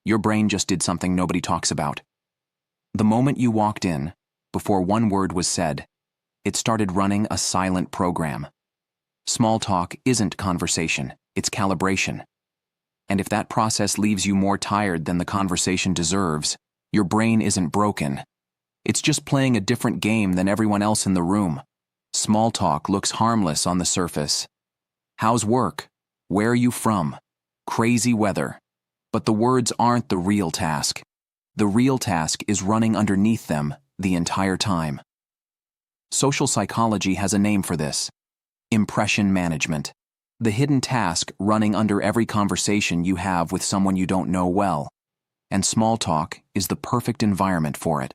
Your brain just did something nobody talks about. The moment you walked in, before one word was said, it started running a silent program. Small talk isn't conversation, it's calibration. And if that process leaves you more tired than the conversation deserves, your brain isn't broken. It's just playing a different game than everyone else in the room. Small talk looks harmless on the surface. How's work? Where are you from? Crazy weather. But the words aren't the real task. The real task is running underneath them the entire time. Social psychology has a name for this: impression management. The hidden task running under every conversation you have with someone you don't know well. And small talk is the perfect environment for it.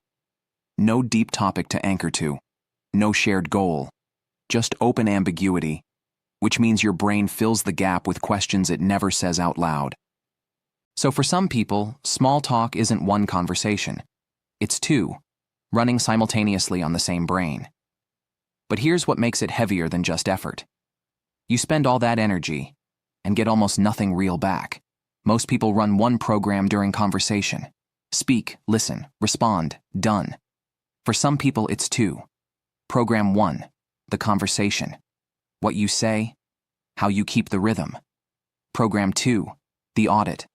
No deep topic to anchor to. No shared goal. Just open ambiguity, which means your brain fills the gap with questions it never says out loud. So for some people, small talk isn't one conversation. It's two, running simultaneously on the same brain. But here's what makes it heavier than just effort. You spend all that energy and get almost nothing real back. Most people run one program during conversation. Speak, listen, respond, done. For some people, it's two. Program 1, the conversation. What you say, how you keep the rhythm. Program 2, the audit.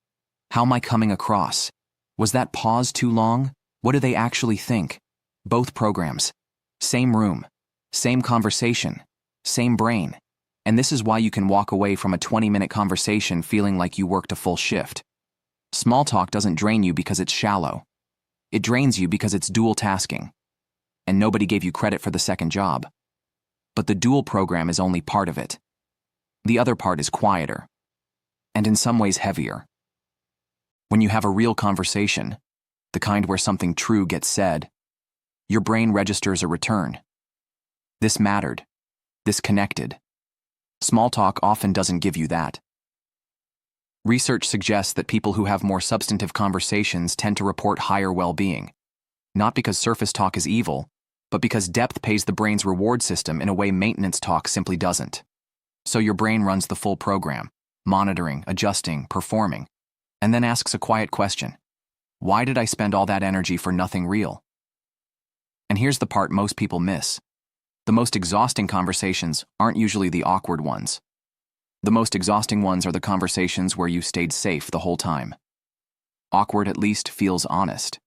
How am I coming across? Was that pause too long? What do they actually think? Both programs. Same room. Same conversation. Same brain. And this is why you can walk away from a 20-minute conversation feeling like you worked a full shift. Small talk doesn't drain you because it's shallow. It drains you because it's dual tasking. And nobody gave you credit for the second job. But the dual program is only part of it. The other part is quieter. And in some ways heavier. When you have a real conversation, the kind where something true gets said, your brain registers a return. This mattered. This connected. Small talk often doesn't give you that. Research suggests that people who have more substantive conversations tend to report higher well-being. Not because surface talk is evil, but because depth pays the brain's reward system in a way maintenance talk simply doesn't. So your brain runs the full program, monitoring, adjusting, performing, and then asks a quiet question. Why did I spend all that energy for nothing real? And here's the part most people miss. The most exhausting conversations aren't usually the awkward ones. The most exhausting ones are the conversations where you stayed safe the whole time. Awkward at least feels honest.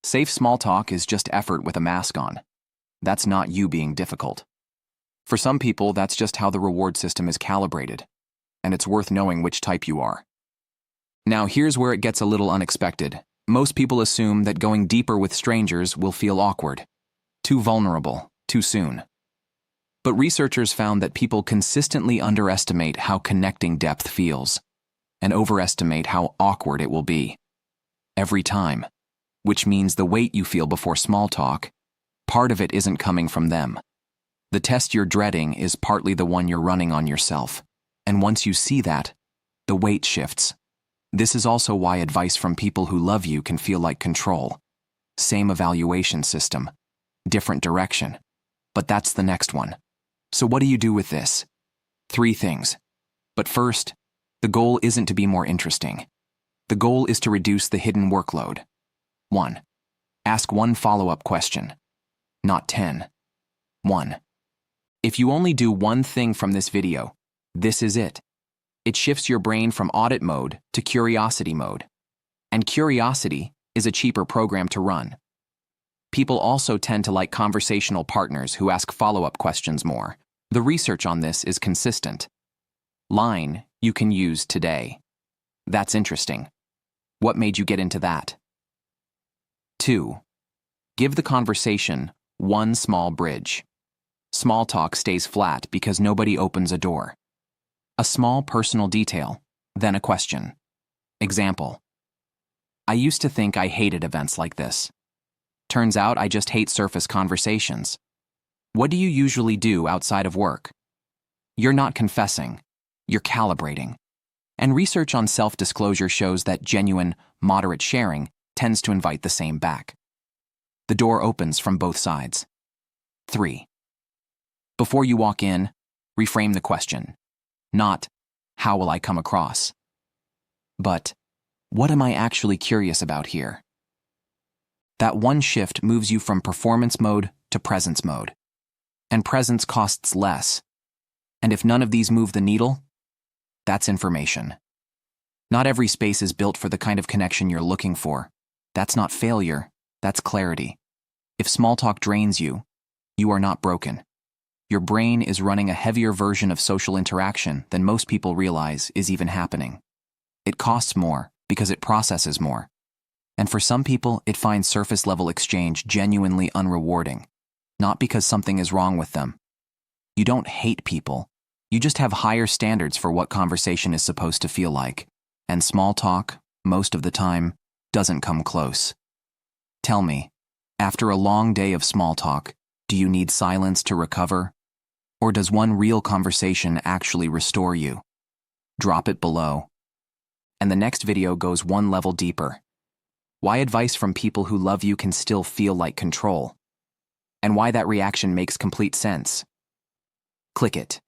Safe small talk is just effort with a mask on. That's not you being difficult. For some people, that's just how the reward system is calibrated, and it's worth knowing which type you are. Now, here's where it gets a little unexpected. Most people assume that going deeper with strangers will feel awkward, too vulnerable, too soon. But researchers found that people consistently underestimate how connecting depth feels, and overestimate how awkward it will be. Every time. Which means the weight you feel before small talk, part of it isn't coming from them. The test you're dreading is partly the one you're running on yourself. And once you see that, the weight shifts. This is also why advice from people who love you can feel like control. Same evaluation system, different direction. But that's the next one. So what do you do with this? 3 things. But first, the goal isn't to be more interesting. The goal is to reduce the hidden workload. 1. Ask one follow-up question. Not 10. 1. If you only do one thing from this video, this is it. It shifts your brain from audit mode to curiosity mode. And curiosity is a cheaper program to run. People also tend to like conversational partners who ask follow-up questions more. The research on this is consistent. Line you can use today. That's interesting. What made you get into that? 2. Give the conversation one small bridge. Small talk stays flat because nobody opens a door. A small personal detail, then a question. Example. I used to think I hated events like this. Turns out I just hate surface conversations. What do you usually do outside of work? You're not confessing. You're calibrating. And research on self-disclosure shows that genuine, moderate sharing tends to invite the same back. The door opens from both sides. 3. Before you walk in, reframe the question. Not, how will I come across? But, What am I actually curious about here? That one shift moves you from performance mode to presence mode. And presence costs less. And if none of these move the needle, that's information. Not every space is built for the kind of connection you're looking for. That's not failure, that's clarity. If small talk drains you, you are not broken. Your brain is running a heavier version of social interaction than most people realize is even happening. It costs more because it processes more. And for some people, it finds surface-level exchange genuinely unrewarding, not because something is wrong with them. You don't hate people. You just have higher standards for what conversation is supposed to feel like. And small talk, most of the time, doesn't come close. Tell me, after a long day of small talk, do you need silence to recover? Or does one real conversation actually restore you? Drop it below. And the next video goes one level deeper. Why advice from people who love you can still feel like control? And why that reaction makes complete sense. Click it.